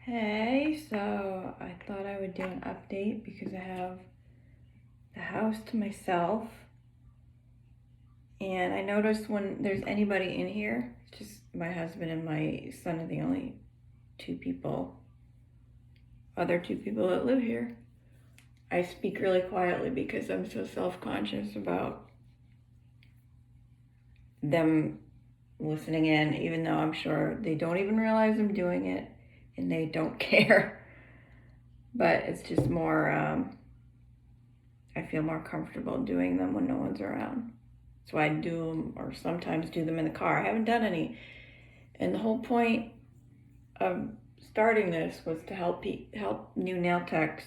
Hey, so I thought I would do an update because I have the house to myself. And I noticed when there's anybody in here, it's just my husband and my son are the only other two people that live here. I speak really quietly because I'm so self-conscious about them listening in, even though I'm sure they don't even realize I'm doing it and they don't care. But it's just more, I feel more comfortable doing them when no one's around. So I do them, or sometimes do them in the car. I haven't done any. And the whole point of starting this was to help new nail techs,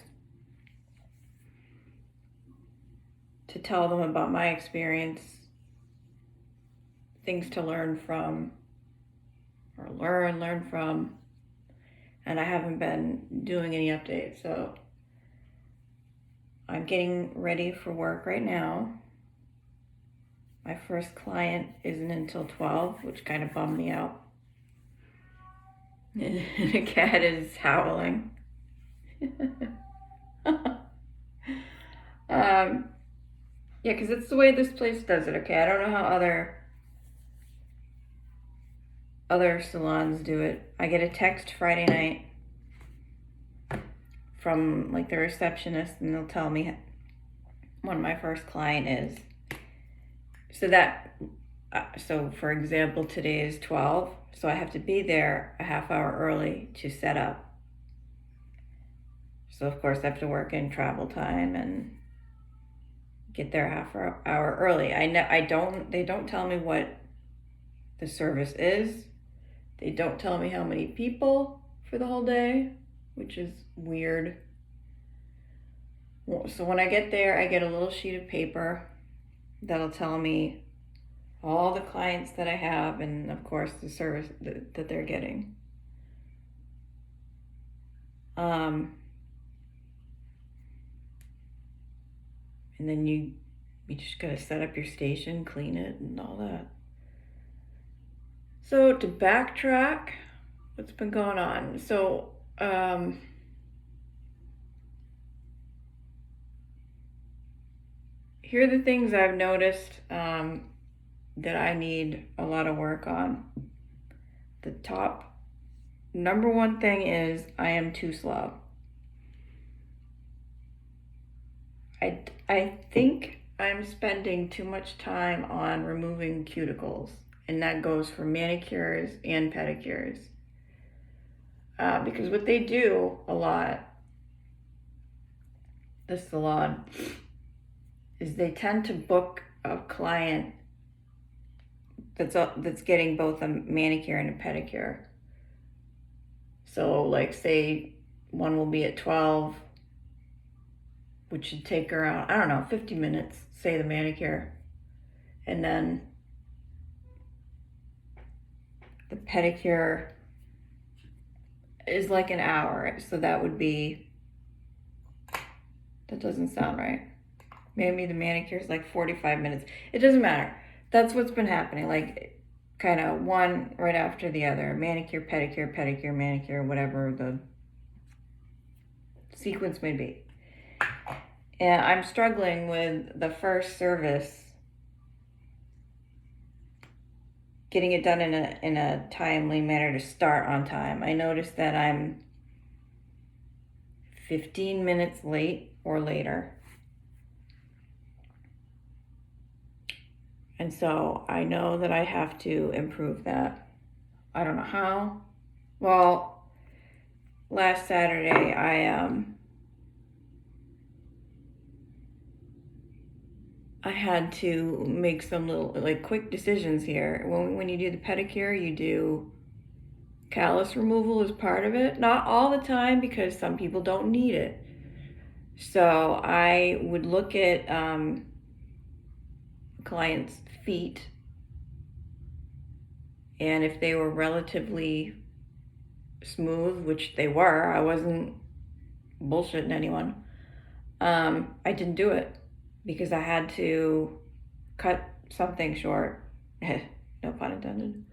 to tell them about my experience, things to learn from, or learn from. And I haven't been doing any updates, so I'm getting ready for work right now. My first client isn't until 12, which kind of bummed me out. And the cat is howling. Yeah, because it's the way this place does it, okay? I don't know how other salons do it. I get a text Friday night from like the receptionist, and they'll tell me when my first client is. So for example, today is 12, so I have to be there a half hour early to set up. So of course I have to work in travel time and get there a half hour early. They don't tell me what the service is. They don't tell me how many people for the whole day, which is weird. So when I get there, I get a little sheet of paper that'll tell me all the clients that I have and of course the service that they're getting. And then you just gotta set up your station, clean it, and all that. So to backtrack, what's been going on? So here are the things I've noticed that I need a lot of work on. The top number one thing is I am too slow. I think I'm spending too much time on removing cuticles, and that goes for manicures and pedicures. Because what they do a lot, the salon, is they tend to book a client that's getting both a manicure and a pedicure. So like say one will be at 12, which should take around, I don't know, 50 minutes, say the manicure. And then the pedicure is like an hour. So that doesn't sound right. Maybe the manicure is like 45 minutes. It doesn't matter. That's what's been happening. Like kind of one right after the other. Manicure, pedicure, manicure, whatever the sequence may be. And I'm struggling with the first service, getting it done in a timely manner to start on time. I noticed that I'm 15 minutes late or later. And so I know that I have to improve that. I don't know how. Well, last Saturday I had to make some little like quick decisions here. When you do the pedicure, you do callus removal as part of it. Not all the time because some people don't need it. So I would look at clients' feet, and if they were relatively smooth, which they were, I wasn't bullshitting anyone. I didn't do it because I had to cut something short. No pun intended.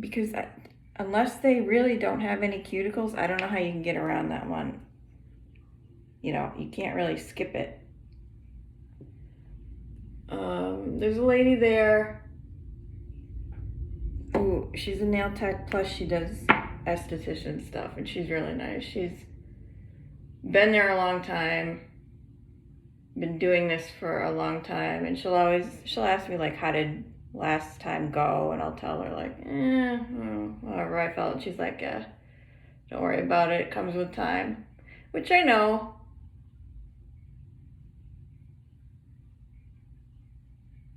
because unless they really don't have any cuticles, I don't know how you can get around that one. You know, you can't really skip it. There's a lady there who, she's a nail tech, plus she does esthetician stuff, and she's really nice. She's been there a long time, been doing this for a long time, and she'll ask me like, how did last time go? And I'll tell her like, whatever I felt. She's like, don't worry about it, it comes with time, which I know.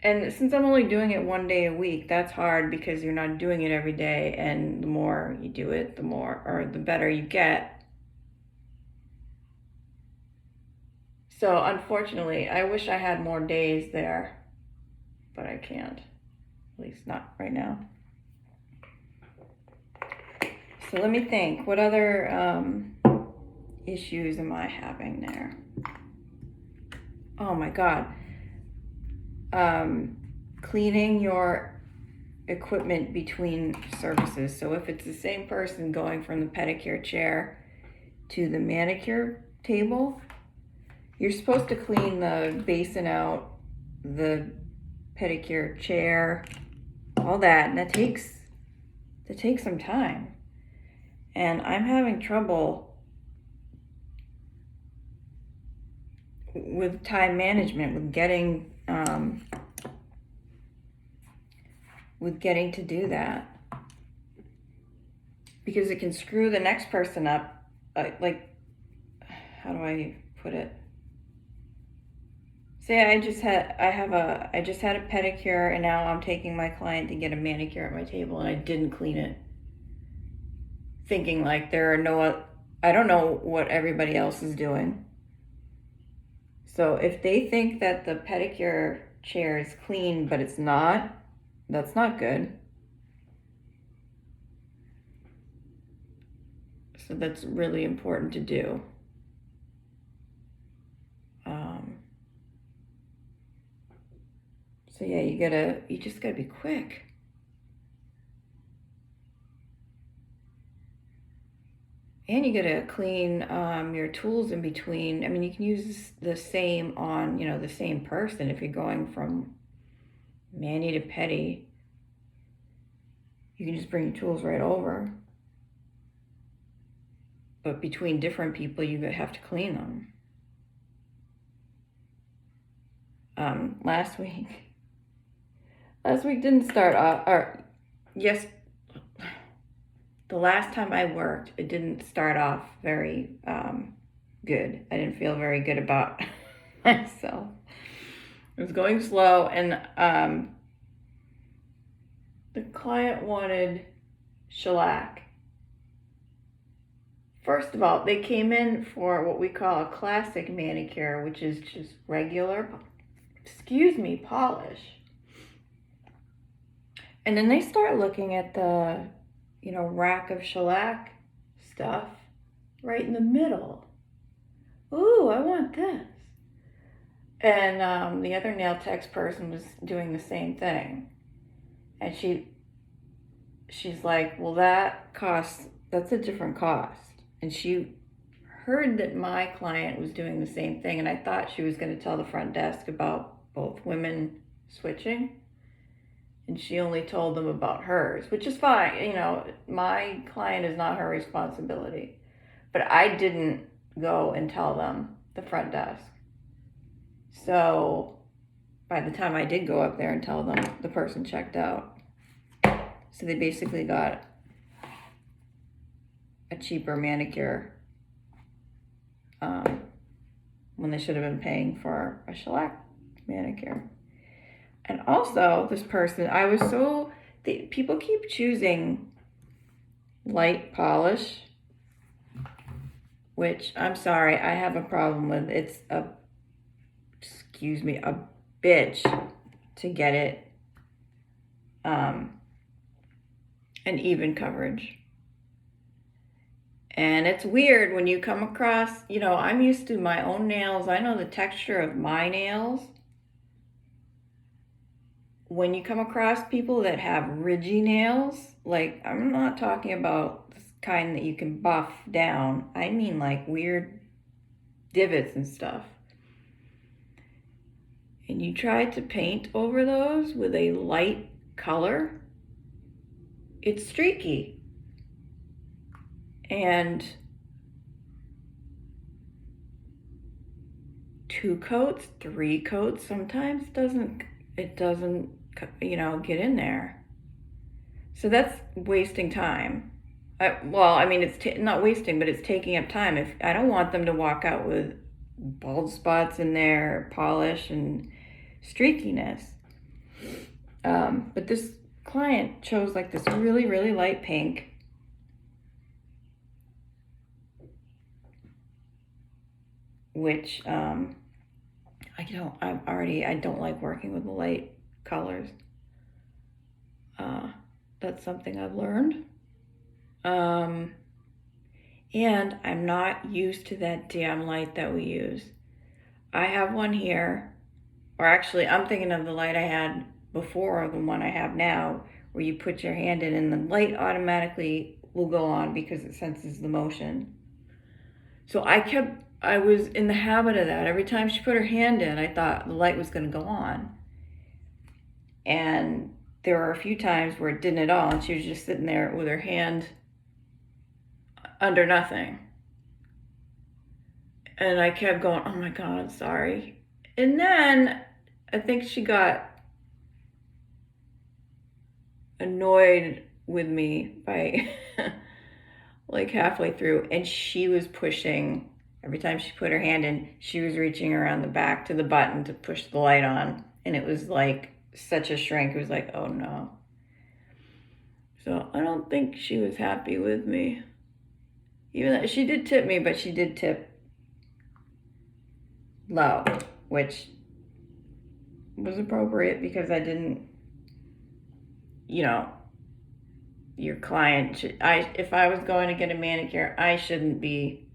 And since I'm only doing it one day a week, that's hard because you're not doing it every day, and the more you do it, the better you get. So unfortunately, I wish I had more days there, but I can't, at least not right now. So let me think, what other issues am I having there? Oh my God. Cleaning your equipment between services. So if it's the same person going from the pedicure chair to the manicure table, you're supposed to clean the basin out, the pedicure chair, all that, and that takes some time. And I'm having trouble with time management, with getting to do that, because it can screw the next person up. Like, how do I put it? Say I just had a pedicure, and now I'm taking my client to get a manicure at my table, and I didn't clean it, thinking like I don't know what everybody else is doing. So if they think that the pedicure chair is clean but it's not, that's not good. So that's really important to do. So yeah, you just gotta be quick. And you gotta clean your tools in between. I mean, you can use the same on, the same person. If you're going from mani to pedi, you can just bring your tools right over. But between different people, you have to clean them. Last week didn't start off, or yes, the last time I worked, it didn't start off very good. I didn't feel very good about myself. It was going slow, and the client wanted shellac. First of all, they came in for what we call a classic manicure, which is just regular, polish. And then they start looking at the, rack of shellac stuff right in the middle. Ooh, I want this. And the other nail techs person was doing the same thing. And she's like, well, that's a different cost. And she heard that my client was doing the same thing, and I thought she was going to tell the front desk about both women switching. And she only told them about hers, which is fine. My client is not her responsibility. But I didn't go and tell them, the front desk. So by the time I did go up there and tell them, the person checked out. So they basically got a cheaper manicure when they should have been paying for a shellac manicure. And also, this person, people keep choosing light polish, which I'm sorry, I have a problem with. It's a bitch to get it an even coverage. And it's weird when you come across, I'm used to my own nails. I know the texture of my nails when you come across people that have ridgy nails, like I'm not talking about this kind that you can buff down. I mean like weird divots and stuff. And you try to paint over those with a light color, it's streaky. And 2 coats, 3 coats sometimes it doesn't get in there. So that's wasting time. It's not wasting, but it's taking up time. If I don't want them to walk out with bald spots in their polish and streakiness. But this client chose like this really, really light pink. Which I don't like working with the light colors. That's something I've learned. And I'm not used to that damn light that we use. I have one here, or actually I'm thinking of the light I had before, the one I have now, where you put your hand in and the light automatically will go on because it senses the motion. So I was in the habit of that. Every time she put her hand in, I thought the light was going to go on. And there were a few times where it didn't at all, and she was just sitting there with her hand under nothing. And I kept going, oh my God, sorry. And then I think she got annoyed with me by like halfway through, and she was pushing. Every time she put her hand in, she was reaching around the back to the button to push the light on. And it was like such a shrink. It was like, oh no. So I don't think she was happy with me. Even though she did tip me, but she did tip low, which was appropriate because I didn't, your client if I was going to get a manicure, I shouldn't be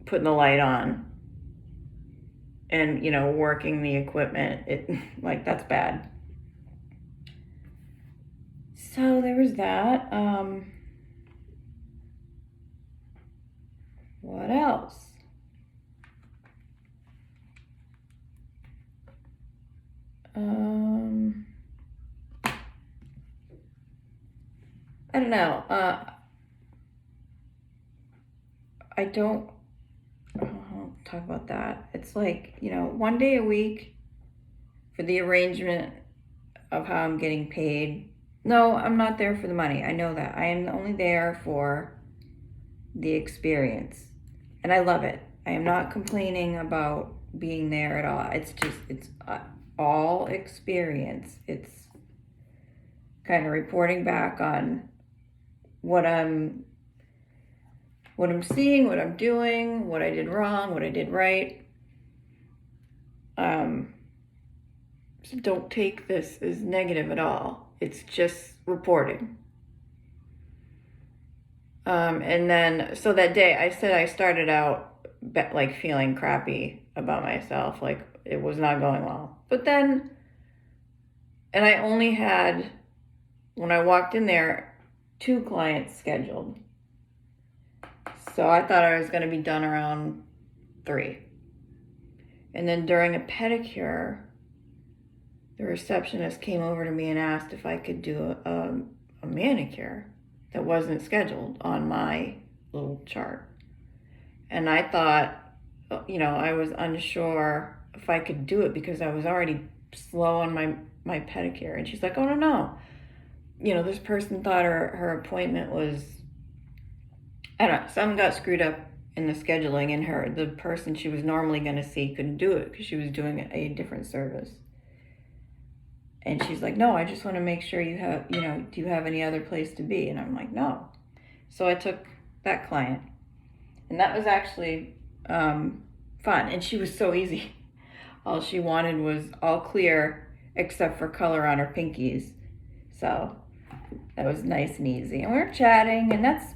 putting the light on and working the equipment. That's bad. So there was that. What else? I don't know. I'll talk about that. It's like, one day a week for the arrangement of how I'm getting paid. No, I'm not there for the money. I know that. I am only there for the experience. And I love it. I am not complaining about being there at all. It's all experience. It's kind of reporting back on what I'm seeing, what I'm doing, what I did wrong, what I did right. So don't take this as negative at all. It's just reporting. And then, so that day I said I started out like feeling crappy about myself, like it was not going well. But then, and I only had, when I walked in there, 2 clients scheduled. So I thought I was going to be done around 3. And then during a pedicure, the receptionist came over to me and asked if I could do a manicure that wasn't scheduled on my little chart. And I thought, I was unsure if I could do it because I was already slow on my pedicure. And she's like, oh, no. This person thought her appointment was, I don't know, something got screwed up in the scheduling, and the person she was normally going to see couldn't do it because she was doing a different service. And she's like, no, I just want to make sure you have, do you have any other place to be? And I'm like, no. So I took that client. And that was actually fun. And she was so easy. All she wanted was all clear except for color on her pinkies. So that was nice and easy. And we were chatting, and that's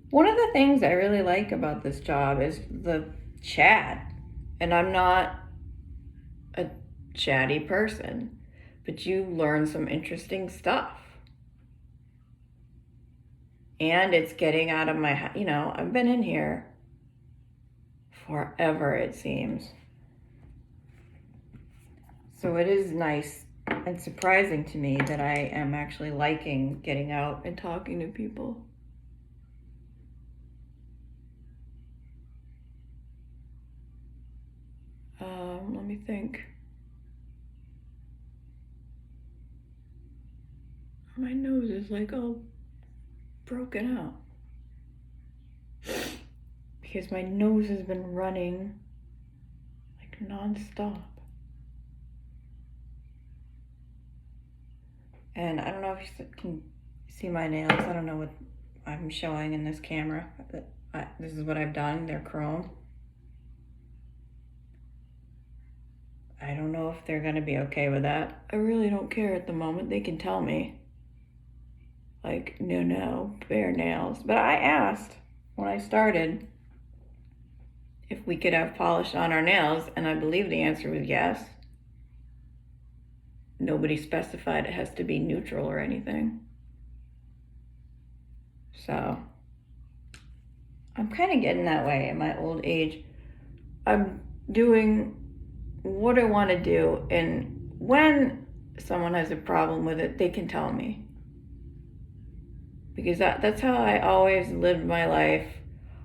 one of the things I really like about this job is the chat. And I'm not a chatty person, but you learn some interesting stuff. And it's getting out of my, I've been in here forever, it seems. So it is nice and surprising to me that I am actually liking getting out and talking to people. Let me think. My nose is like all broken out because my nose has been running like nonstop. And I don't know if you can see my nails. I don't know what I'm showing in this camera. This is what I've done. They're chrome. I don't know if they're gonna be okay with that. I really don't care at the moment. They can tell me, like, no, bare nails. But I asked when I started if we could have polish on our nails, and I believe the answer was yes. Nobody specified it has to be neutral or anything. So I'm kind of getting that way in my old age. I'm doing what I want to do, and when someone has a problem with it, they can tell me. Because that's how I always lived my life,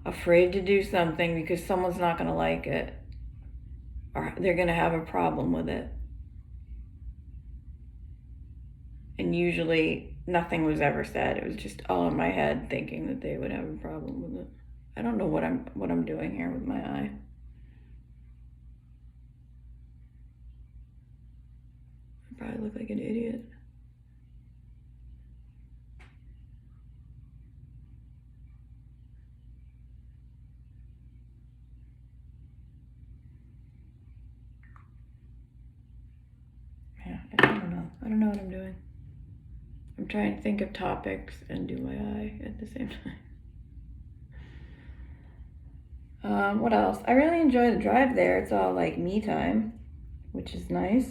afraid to do something because someone's not going to like it or they're going to have a problem with it. And usually nothing was ever said. It was just all in my head thinking that they would have a problem with it. I don't know what I'm doing here with my eye. I probably look like an idiot. Yeah, I don't know what I'm doing. I'm trying to think of topics and do my eye at the same time. What else? I really enjoy the drive there. It's all like me time, which is nice.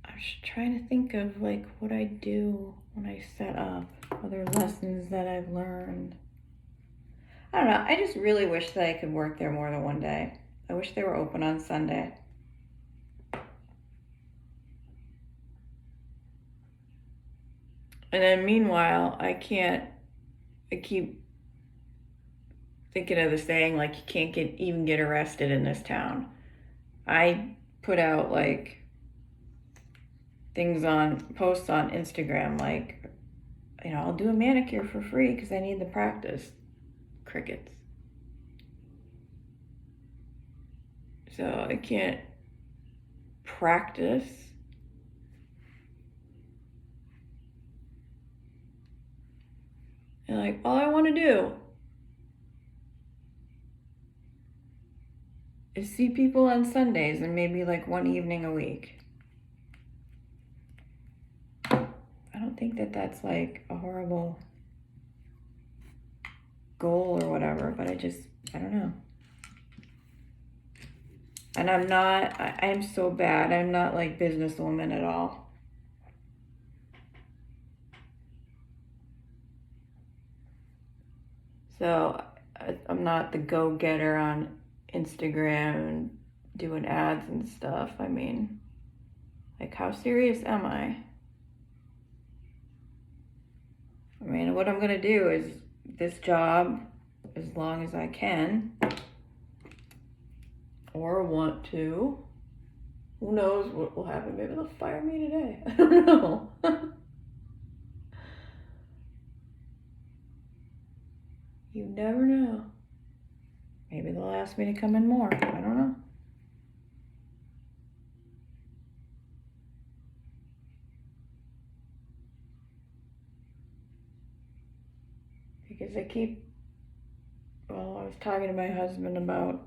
I was trying to think of like what I do when I set up, other lessons that I've learned. I don't know. I just really wish that I could work there more than one day. I wish they were open on Sunday. And then meanwhile, I keep thinking of the saying, like, you can't even get arrested in this town. I put out like posts on Instagram, like, I'll do a manicure for free because I need the practice. Crickets. So I can't practice. And like, all I want to do is see people on Sundays and maybe like one evening a week. I don't think that that's like a horrible goal or whatever, but I don't know. And I'm so bad. I'm not like businesswoman at all. So I'm not the go-getter on Instagram doing ads and stuff. I mean, like, how serious am I? I mean, what I'm gonna do is this job as long as I can, or want to. Who knows what will happen? Maybe they'll fire me today. I don't know. You never know. Maybe they'll ask me to come in more. I don't know. Because I was talking to my husband about,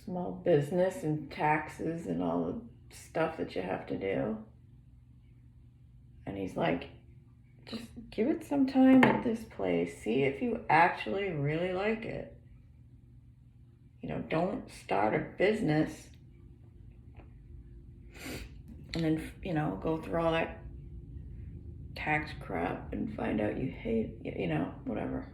small business and taxes and all the stuff that you have to do. And he's like, just give it some time at this place. See if you actually really like it. Don't start a business and then, go through all that tax crap and find out you hate, whatever.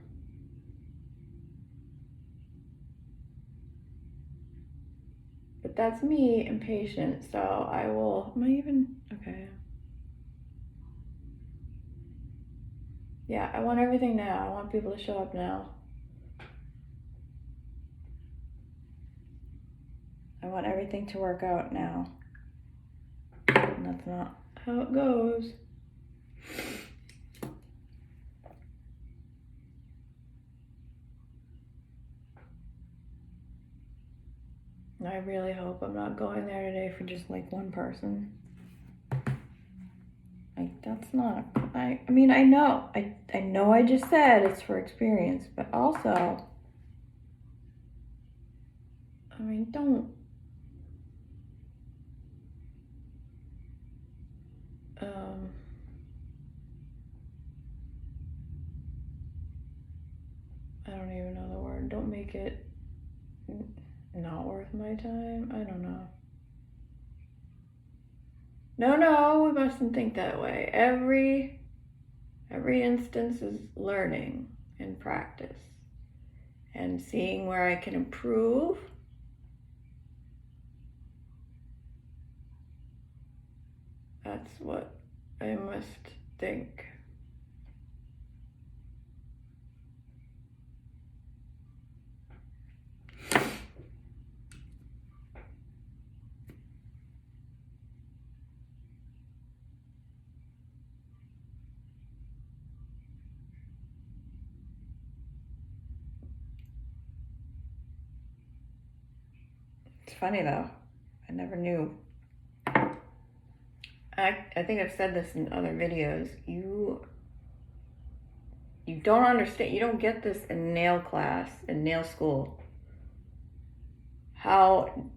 But that's me, impatient, so I will, okay. Yeah, I want everything now. I want people to show up now. I want everything to work out now. And that's not how it goes. I really hope I'm not going there today for just like one person. That's not, I know. I know I just said it's for experience, but also, don't, I don't even know the word. Don't make it not worth my time. I don't know. No, we mustn't think that way. Every instance is learning and practice and seeing where I can improve. That's what I must think. It's funny though, I never knew. I think I've said this in other videos. You don't understand, you don't get this in nail class, in nail school. How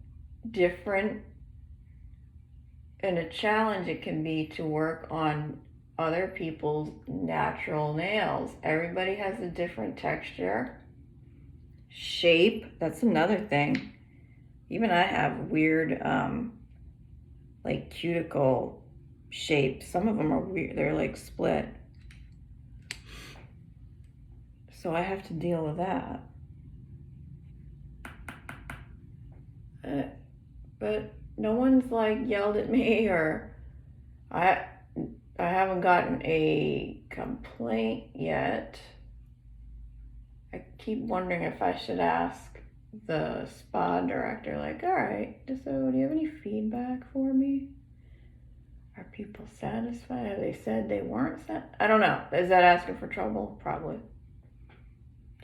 different and a challenge it can be to work on other people's natural nails. Everybody has a different texture, shape. That's another thing. Even I have weird, like cuticle shapes. Some of them are weird. They're like split. So I have to deal with that. But no one's like yelled at me, or I haven't gotten a complaint yet. I keep wondering if I should ask the spa director, like, all right, so do you have any feedback for me? Are people satisfied? Have they said they weren't I don't know. Is that asking for trouble? Probably.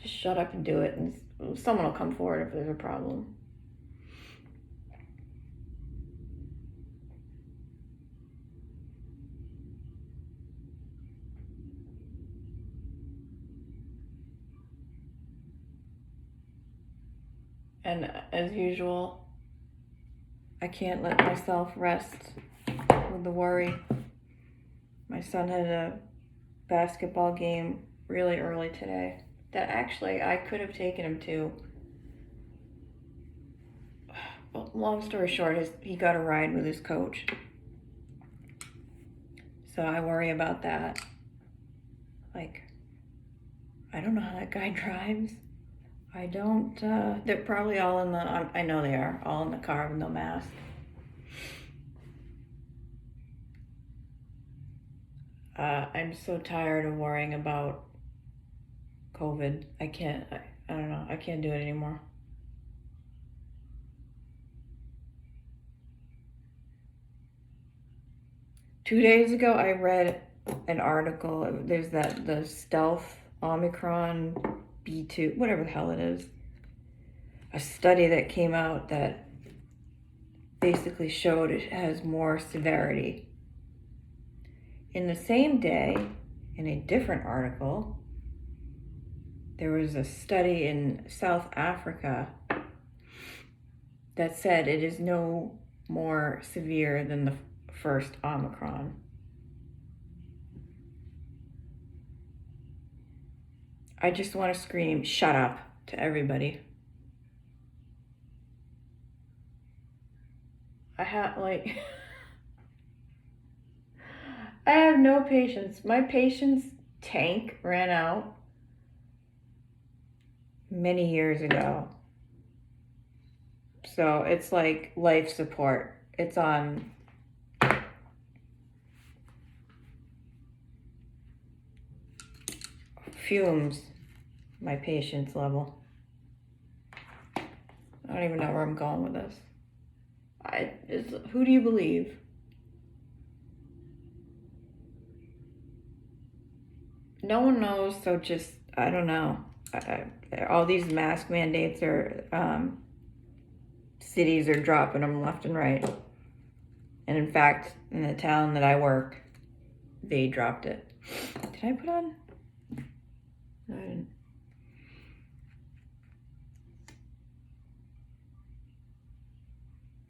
Just shut up and do it, and someone will come forward if there's a problem. And as usual, I can't let myself rest with the worry. My son had a basketball game really early today that actually I could have taken him to. Well, long story short, he got a ride with his coach. So I worry about that. Like, I don't know how that guy drives. I don't, they're probably all in the, I know they are, all in the car with no mask. I'm so tired of worrying about COVID. I don't know, I can't do it anymore. Two days ago, I read an article. There's the stealth Omicron B2, whatever the hell it is. A study that came out that basically showed it has more severity. In the same day, in a different article, there was a study in South Africa That said, it is no more severe than the first Omicron. I just want to scream, shut up, to everybody. I have I have no patience. My patience tank ran out many years ago. So it's like life support. It's on fumes, my patience level. I don't even know where I'm going with this. Who do you believe? No one knows, so just, I don't know. All these mask mandates are, cities are dropping them left and right. And in fact, in the town that I work, they dropped it. Did I put on? No, I didn't.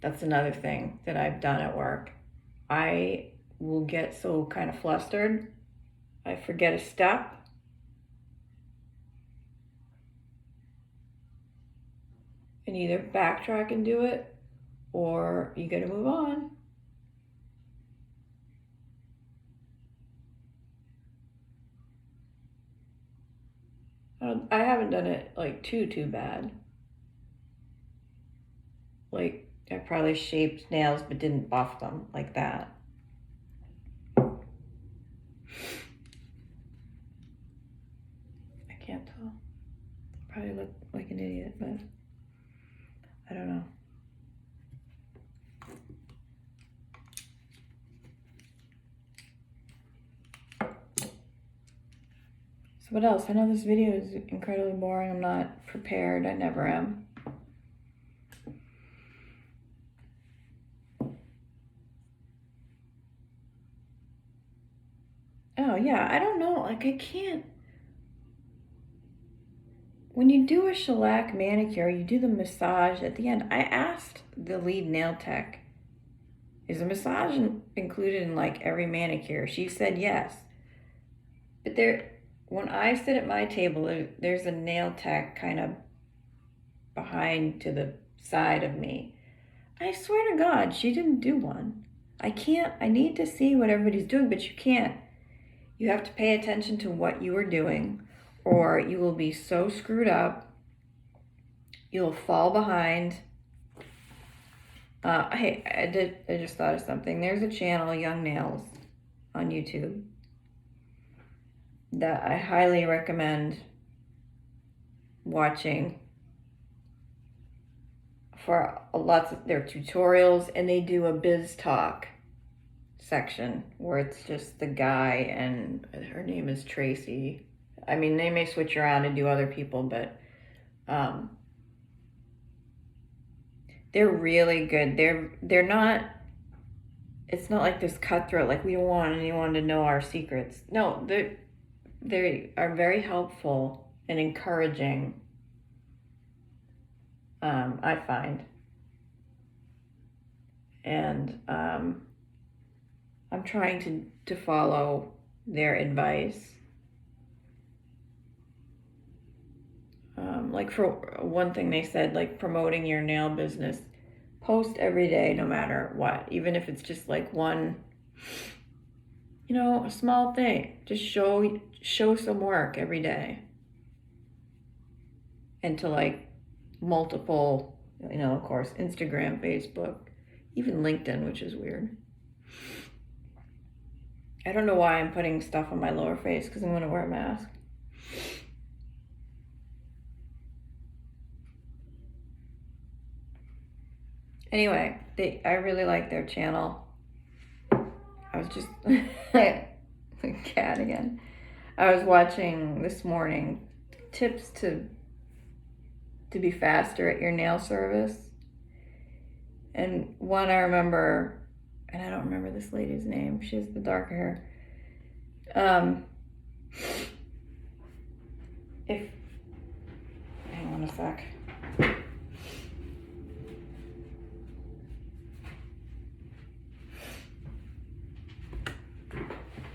That's another thing that I've done at work. I will get so kind of flustered, I forget a step. And either backtrack and do it, or you gotta move on. I haven't done it like too bad. Like, I probably shaped nails but didn't buff them like that. I can't tell. Probably look like an idiot, but I don't know. So what else? I know this video is incredibly boring. I'm not prepared. I never am. Oh yeah, I don't know. Like, I can't. When you do a shellac manicure, you do the massage at the end. I asked the lead nail tech, is a massage included in like every manicure? She said yes. But when I sit at my table, there's a nail tech kind of behind to the side of me. I swear to God, she didn't do one. I need to see what everybody's doing, but you can't. You have to pay attention to what you are doing, or you will be so screwed up. You'll fall behind. Hey, I just thought of something. There's a channel, Young Nails, on YouTube that I highly recommend watching for lots of their tutorials, and they do a biz talk section where it's just the guy, and her name is Tracy. I mean, they may switch around and do other people, but they're really good. They're not, it's not like this cutthroat, like we don't want anyone to know our secrets. No, they are very helpful and encouraging, I find. And I'm trying to follow their advice. Like, for one thing, they said, like, promoting your nail business, post every day no matter what, even if it's just like one, a small thing. Just show some work every day, and to like multiple, of course, Instagram, Facebook, even LinkedIn, which is weird. I don't know why I'm putting stuff on my lower face, because I'm going to wear a mask. Anyway, I really like their channel. I was just cat again. I was watching this morning tips to be faster at your nail service. And one I remember, and I don't remember this lady's name. She has the darker hair. Hang on a sec.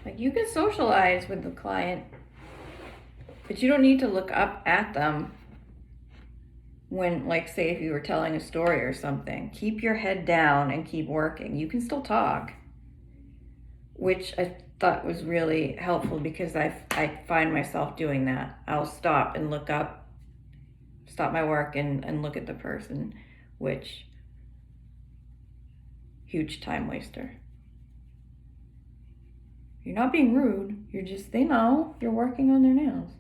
Like, you can socialize with the client, but you don't need to look up at them when, like, say if you were telling a story or something. Keep your head down and keep working. You can still talk, which I thought was really helpful because I find myself doing that. I'll stop and look up, stop my work and look at the person, which, huge time waster. You're not being rude. You're just, they know you're working on their nails.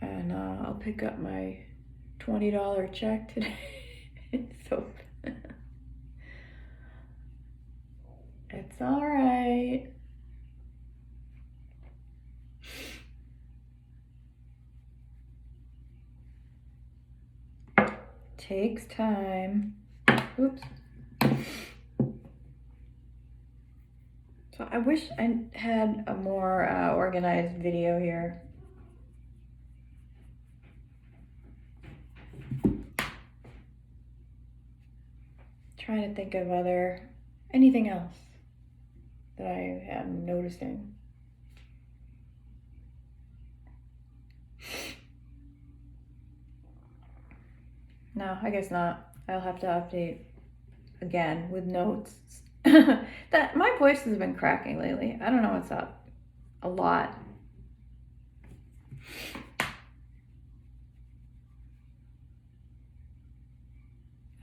And I'll pick up my $20 check today. So it's all right. Takes time. Oops. So I wish I had a more organized video here. Trying to think of anything else that I am noticing. No, I guess not. I'll have to update again with notes. That my voice has been cracking lately. I don't know what's up. A lot.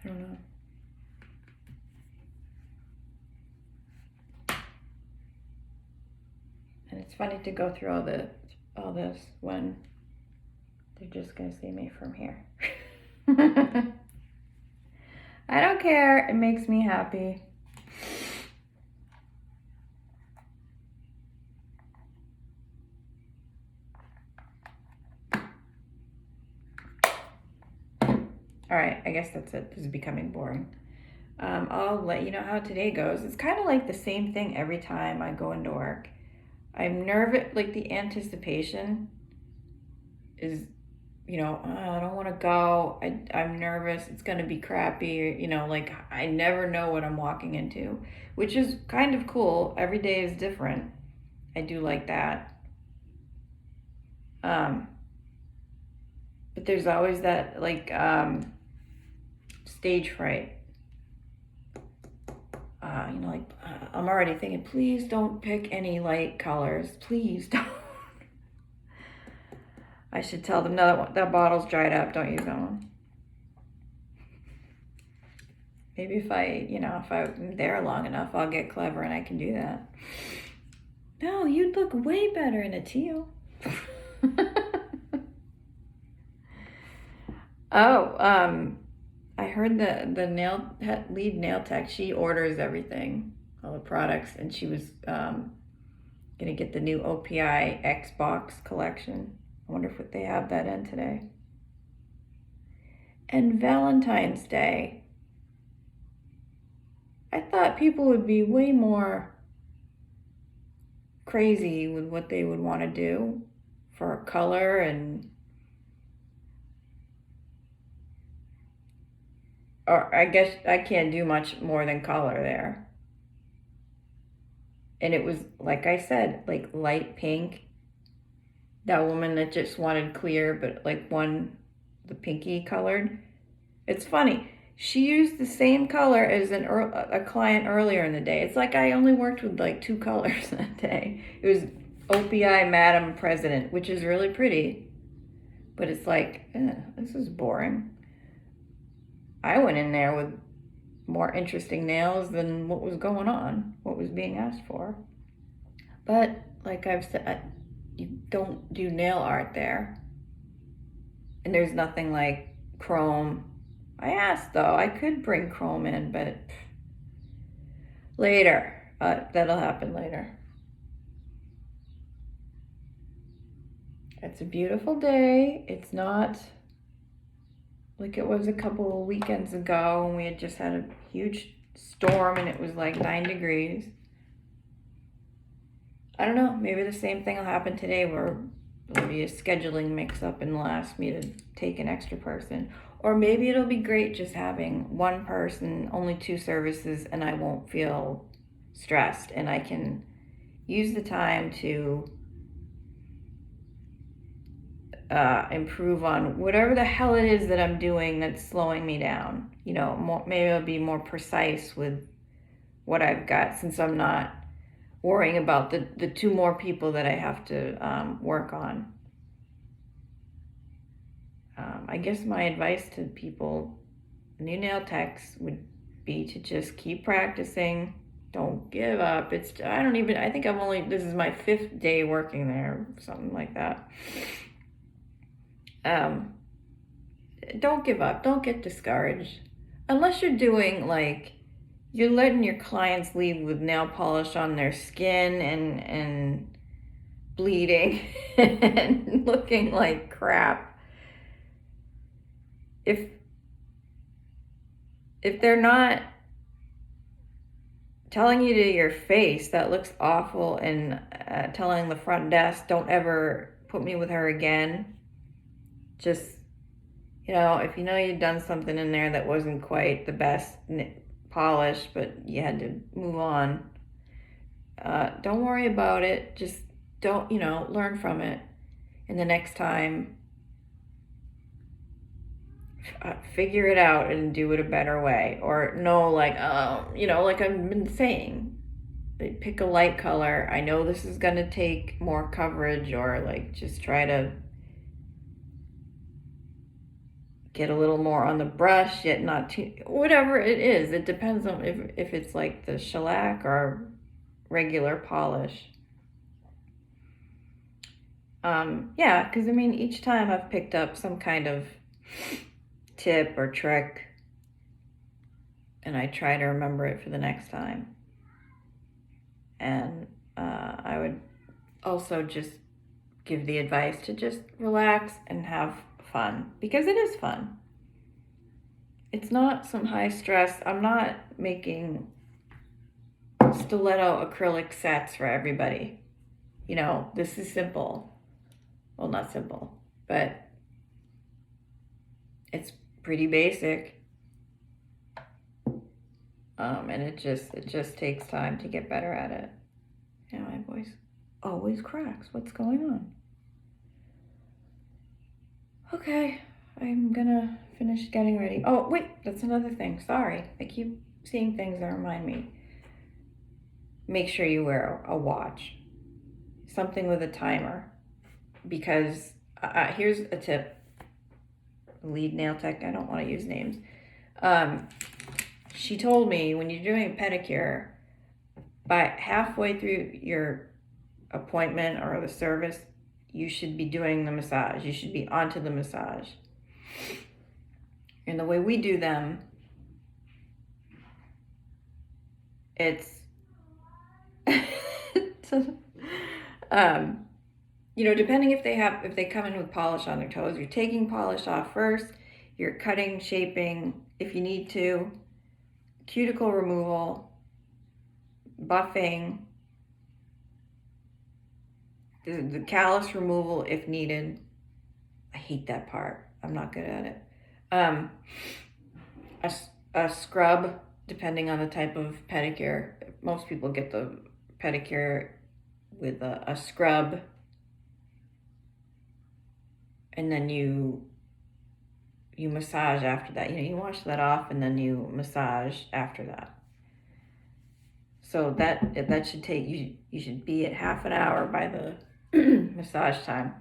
I don't know. And it's funny to go through all this when they're just gonna see me from here. I don't care. It makes me happy. All right, I guess that's it. This is becoming boring. I'll let you know how today goes. It's kind of like the same thing every time I go into work. I'm nervous, like the anticipation is, I don't want to go. I'm nervous. It's going to be crappy. Like I never know what I'm walking into, which is kind of cool. Every day is different. I do like that. But there's always that stage fright. I'm already thinking, please don't pick any light colors. Please don't. I should tell them, no, that bottle's dried up. Don't use that one. Maybe if I'm there long enough, I'll get clever and I can do that. No, you'd look way better in a teal. I heard the lead nail tech, she orders everything, all the products, and she was gonna get the new OPI Xbox collection. I wonder if they have that in today. And Valentine's Day. I thought people would be way more crazy with what they would want to do for color or I guess I can't do much more than color there. And it was, like I said, like light pink. That woman that just wanted clear, but the pinky colored. It's funny. She used the same color as a client earlier in the day. It's like I only worked with like 2 colors that day. It was OPI Madam President, which is really pretty. But it's like, this is boring. I went in there with more interesting nails than what was going on, what was being asked for. But like I've said, you don't do nail art there. And there's nothing like chrome. I asked though, I could bring chrome in, but later. That'll happen later. It's a beautiful day. It's not like it was a couple of weekends ago when we had just had a huge storm and it was like 9 degrees. I don't know, maybe the same thing will happen today where there'll be a scheduling mix-up and they'll ask me to take an extra person. Or maybe it'll be great just having one person, only 2 services, and I won't feel stressed, and I can use the time to improve on whatever the hell it is that I'm doing that's slowing me down. Maybe I'll be more precise with what I've got, since I'm not worrying about the 2 more people that I have to work on. I guess my advice to people, new nail techs, would be to just keep practicing. Don't give up. I think this is my 5th day working there, something like that. Don't give up. Don't get discouraged. Unless you're doing you're letting your clients leave with nail polish on their skin and bleeding and looking like crap. If they're not telling you to your face that looks awful, and telling the front desk, don't ever put me with her again, just, if you've done something in there that wasn't quite the best polish, but you had to move on, don't worry about it. Just don't, learn from it. And the next time, figure it out and do it a better way. Or no, like I've been saying, pick a light color. I know this is going to take more coverage, or just try to get a little more on the brush, yet not too, whatever it is. It depends on if it's like the shellac or regular polish. Because each time I've picked up some kind of tip or trick, and I try to remember it for the next time. And I would also just give the advice to just relax and have fun, because it is fun. It's not some high stress. I'm not making stiletto acrylic sets for everybody. This is simple. Well, not simple, but it's pretty basic. And it just takes time to get better at it. My voice always cracks. What's going on? Okay, I'm gonna finish getting ready. Oh, wait, that's another thing. Sorry, I keep seeing things that remind me. Make sure you wear a watch, something with a timer, because here's a tip. Lead nail tech, I don't want to use names. She told me, when you're doing a pedicure, by halfway through your appointment or the service, you should be doing the massage. You should be onto the massage. And the way we do them, it's depending if they come in with polish on their toes, you're taking polish off first, you're cutting, shaping if you need to, cuticle removal, buffing, the callus removal if needed. I hate that part. I'm not good at it. A scrub, depending on the type of pedicure. Most people get the pedicure with a scrub, and then you massage after that. You wash that off, and then you massage after that. So that should take you should be at half an hour by the massage time.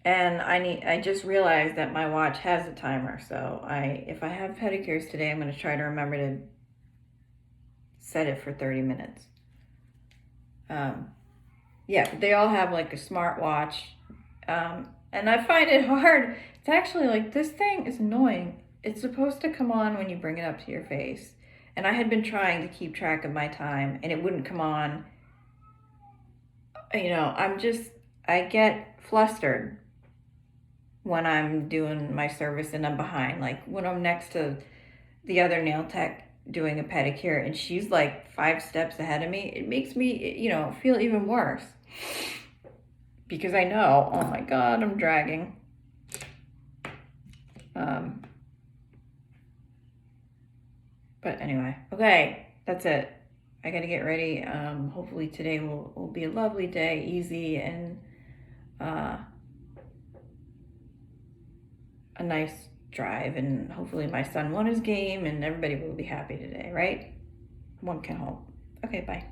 And I just realized that my watch has a timer, so if I have pedicures today, I'm going to try to remember to set it for 30 minutes. They all have like a smart watch, and I find it hard. It's actually this thing is annoying. It's supposed to come on when you bring it up to your face, and I had been trying to keep track of my time, and it wouldn't come on. I get flustered when I'm doing my service and I'm behind. Like when I'm next to the other nail tech doing a pedicure and she's 5 steps ahead of me, it makes me, feel even worse. because I know, oh my God, I'm dragging. But anyway, okay, that's it. I gotta get ready. Hopefully today will be a lovely day, easy, and a nice drive. And hopefully my son won his game and everybody will be happy today, right? One can hope. Okay, bye.